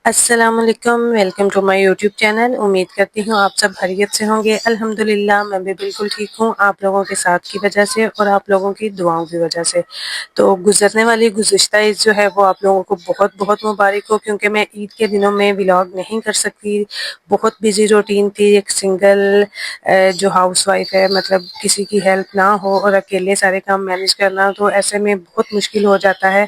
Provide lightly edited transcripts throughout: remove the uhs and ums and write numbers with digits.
अस्सलाम वालेकुम, welcome to my YouTube channel. उम्मीद करती हूँ आप सब खैरियत से होंगे। अल्हम्दुलिल्लाह मैं भी बिल्कुल ठीक हूँ, आप लोगों के साथ की वजह से और आप लोगों की दुआओं की वजह से। तो गुजरने वाली गुज़िश्ता ईद जो है वो आप लोगों को बहुत बहुत मुबारक हो, क्योंकि मैं ईद के दिनों में व्लॉग नहीं कर सकती। बहुत बिजी रूटीन थी। एक सिंगल जो हाउस वाइफ है, मतलब किसी की हेल्प ना हो और अकेले सारे काम मैनेज करना, तो ऐसे में बहुत मुश्किल हो जाता है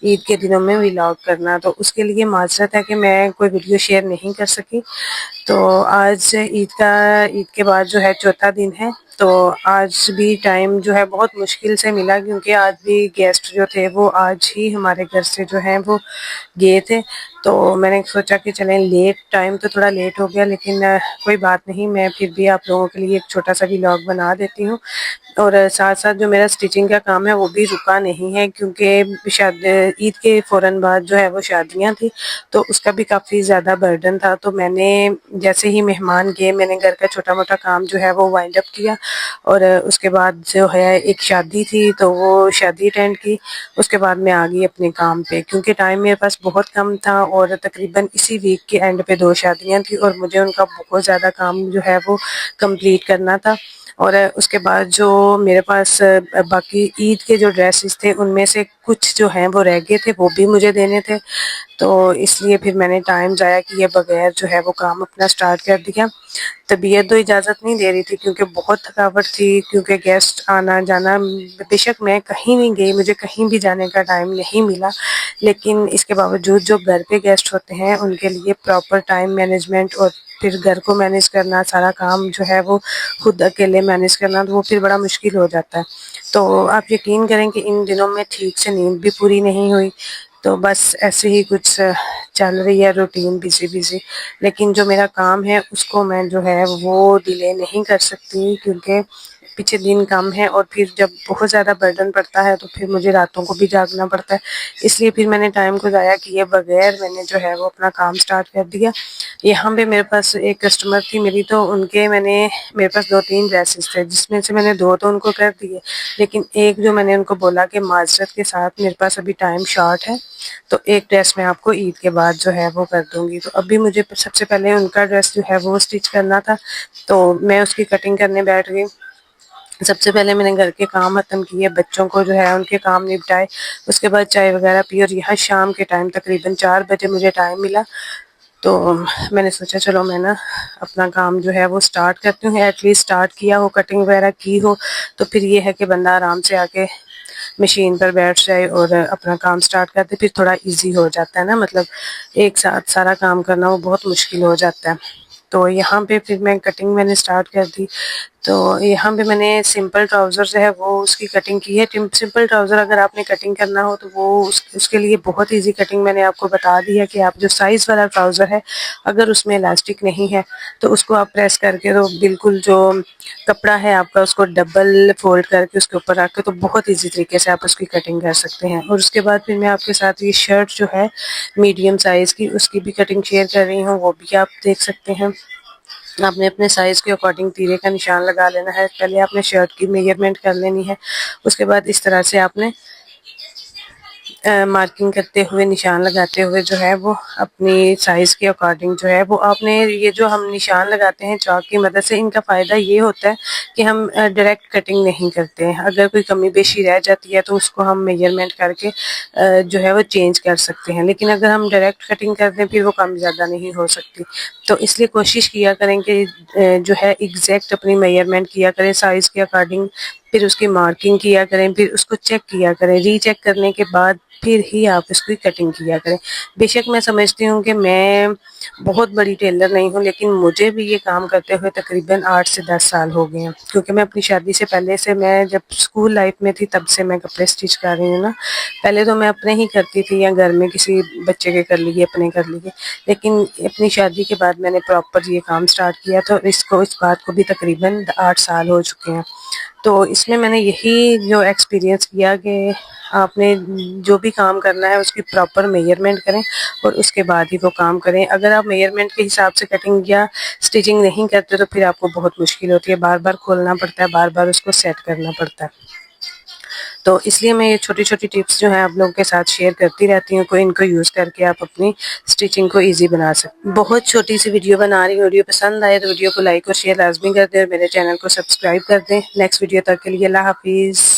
ईद के दिनों में व्लॉग करना। तो उसके लिए माजरत है कि मैं कोई वीडियो शेयर नहीं कर सकी। तो आज ईद के बाद जो है चौथा दिन है। तो आज भी टाइम जो है बहुत मुश्किल से मिला, क्योंकि आज भी गेस्ट जो थे वो आज ही हमारे घर से जो है वो गए थे। तो मैंने सोचा कि चलें, लेट टाइम तो थोड़ा लेट हो गया, लेकिन कोई बात नहीं, मैं फिर भी आप लोगों के लिए एक छोटा सा व्लॉग बना देती हूँ। और साथ साथ जो मेरा स्टिचिंग का काम है वो भी रुका नहीं है, क्योंकि ईद के फ़ौरन बाद जो है वो शादियाँ थी, तो उसका भी काफ़ी ज़्यादा बर्डन था। तो मैंने जैसे ही मेहमान गए, मैंने घर का छोटा मोटा काम जो है वो वाइंड अप किया। और उसके बाद जो है एक शादी थी, तो वो शादी अटेंड की। उसके बाद मैं आ गई अपने काम पे, क्योंकि टाइम मेरे पास बहुत कम था और तकरीबन इसी वीक के एंड पे 2 शादियाँ थी और मुझे उनका बहुत ज़्यादा काम जो है वो कंप्लीट करना था। और उसके बाद जो मेरे पास बाकी ईद के जो ड्रेसेस थे उनमें से कुछ जो हैं वो रह गए थे, वो भी मुझे देने थे। तो इसलिए फिर मैंने टाइम ज़ाया किए बगैर जो है वो काम अपना स्टार्ट कर दिया। तबीयत तो इजाज़त नहीं दे रही थी, क्योंकि बहुत थकावट थी, क्योंकि गेस्ट आना जाना, बेशक मैं कहीं नहीं गई, मुझे कहीं भी जाने का टाइम नहीं मिला, लेकिन इसके बावजूद जो घर पे गेस्ट होते हैं उनके लिए प्रॉपर टाइम मैनेजमेंट और फिर घर को मैनेज करना, सारा काम जो है वो खुद अकेले मैनेज करना, तो वो फिर बड़ा मुश्किल हो जाता है। तो आप यकीन करें कि इन दिनों में ठीक से नींद भी पूरी नहीं हुई। तो बस ऐसे ही कुछ चल रही है रूटीन, बिजी बिजी। लेकिन जो मेरा काम है उसको मैं जो है वो डिले नहीं कर सकती, क्योंकि पीछे दिन कम है और फिर जब बहुत ज़्यादा बर्डन पड़ता है तो फिर मुझे रातों को भी जागना पड़ता है। इसलिए फिर मैंने टाइम को ज़ाया किए बगैर मैंने जो है वो अपना काम स्टार्ट कर दिया। यहाँ पे मेरे पास एक कस्टमर थी मेरी, तो उनके मेरे पास 2-3 ड्रेसेस थे, जिसमें से मैंने 2 तो उनको कर दिए, लेकिन एक जो मैंने उनको बोला कि माज़रत के साथ मेरे पास अभी टाइम शॉर्ट है, तो एक ड्रेस मैं आपको ईद के बाद जो है वो कर दूँगी। तो अभी मुझे सबसे पहले उनका ड्रेस जो है वो स्टिच करना था, तो मैं उसकी कटिंग करने बैठ गई। सबसे पहले मैंने घर के काम ख़त्म किए, बच्चों को जो है उनके काम निपटाए, उसके बाद चाय वगैरह पी और यहाँ शाम के टाइम तकरीबन 4 बजे मुझे टाइम मिला। तो मैंने सोचा चलो मैं ना अपना काम जो है वो स्टार्ट करती हूँ, एटलीस्ट स्टार्ट किया हो, कटिंग वगैरह की हो, तो फिर ये है कि बंदा आराम से आके मशीन पर बैठ जाए और अपना काम स्टार्ट कर दे, फिर थोड़ा इजी हो जाता है ना, मतलब एक साथ सारा काम करना वो बहुत मुश्किल हो जाता है। तो यहाँ पे फिर मैं कटिंग मैंने स्टार्ट कर दी। तो यहाँ पे मैंने सिंपल ट्राउज़र जो है वो उसकी कटिंग की है। सिंपल ट्राउज़र अगर आपने कटिंग करना हो तो वो उसके लिए बहुत इजी कटिंग मैंने आपको बता दी है कि आप जो साइज़ वाला ट्राउज़र है, अगर उसमें इलास्टिक नहीं है तो उसको आप प्रेस करके, तो बिल्कुल जो कपड़ा है आपका उसको डबल फोल्ड करके उसके ऊपर रख के, तो बहुत इजी तरीके से आप उसकी कटिंग कर सकते हैं। और उसके बाद फिर मैं आपके साथ ये शर्ट जो है मीडियम साइज़ की, उसकी भी कटिंग शेयर कर रही हूँ, वो भी आप देख सकते हैं। आपने अपने साइज़ के अकॉर्डिंग तीरे का निशान लगा लेना है। पहले आपने शर्ट की मेजरमेंट कर लेनी है, उसके बाद इस तरह से आपने मार्किंग करते हुए, निशान लगाते हुए जो है वो अपनी साइज़ के अकॉर्डिंग जो है वो आपने, ये जो हम निशान लगाते हैं चॉक की मदद से, इनका फ़ायदा ये होता है कि हम डायरेक्ट कटिंग नहीं करते हैं। अगर कोई कमी बेशी रह जाती है तो उसको हम मेजरमेंट करके जो है वो चेंज कर सकते हैं, लेकिन अगर हम डायरेक्ट कटिंग कर दें फिर वो कम ज़्यादा नहीं हो सकती। तो इसलिए कोशिश किया करें कि जो है एग्जैक्ट अपनी मेजरमेंट किया करें साइज़ के अकॉर्डिंग, फिर उसकी मार्किंग किया करें, फिर उसको चेक किया करें, रीचेक करने के बाद फिर ही आप इसकी कटिंग किया करें। बेशक मैं समझती हूँ कि मैं बहुत बड़ी टेलर नहीं हूँ, लेकिन मुझे भी ये काम करते हुए तकरीबन 8 से 10 साल हो गए हैं, क्योंकि मैं अपनी शादी से पहले से, मैं जब स्कूल लाइफ में थी तब से मैं कपड़े स्टिच कर रही हूँ ना। पहले तो मैं अपने ही करती थी या घर में किसी बच्चे के कर लिए, अपने कर लिए, लेकिन अपनी शादी के बाद मैंने प्रॉपर ये काम स्टार्ट किया, तो इस बात को भी तकरीबन 8 साल हो चुके हैं। तो इसमें मैंने यही जो एक्सपीरियंस किया कि आपने जो भी काम करना है उसकी प्रॉपर मेजरमेंट करें और उसके बाद ही वो काम करें। अगर आप मेजरमेंट के हिसाब से कटिंग या स्टिचिंग नहीं करते तो फिर आपको बहुत मुश्किल होती है, बार बार खोलना पड़ता है, बार बार उसको सेट करना पड़ता है। تو اس لیے میں یہ چھوٹی چھوٹی ٹپس جو ہیں آپ لوگوں کے ساتھ شیئر کرتی رہتی ہوں، ان کو یوز کر کے آپ اپنی اسٹیچنگ کو ایزی بنا سکتے. بہت چھوٹی سی ویڈیو بنا رہی ہوں، ویڈیو پسند آئے تو ویڈیو کو لائک اور شیئر لازمی کر دیں اور میرے چینل کو سبسکرائب کر دیں. نیکسٹ ویڈیو تک کے لیے اللہ حافظ.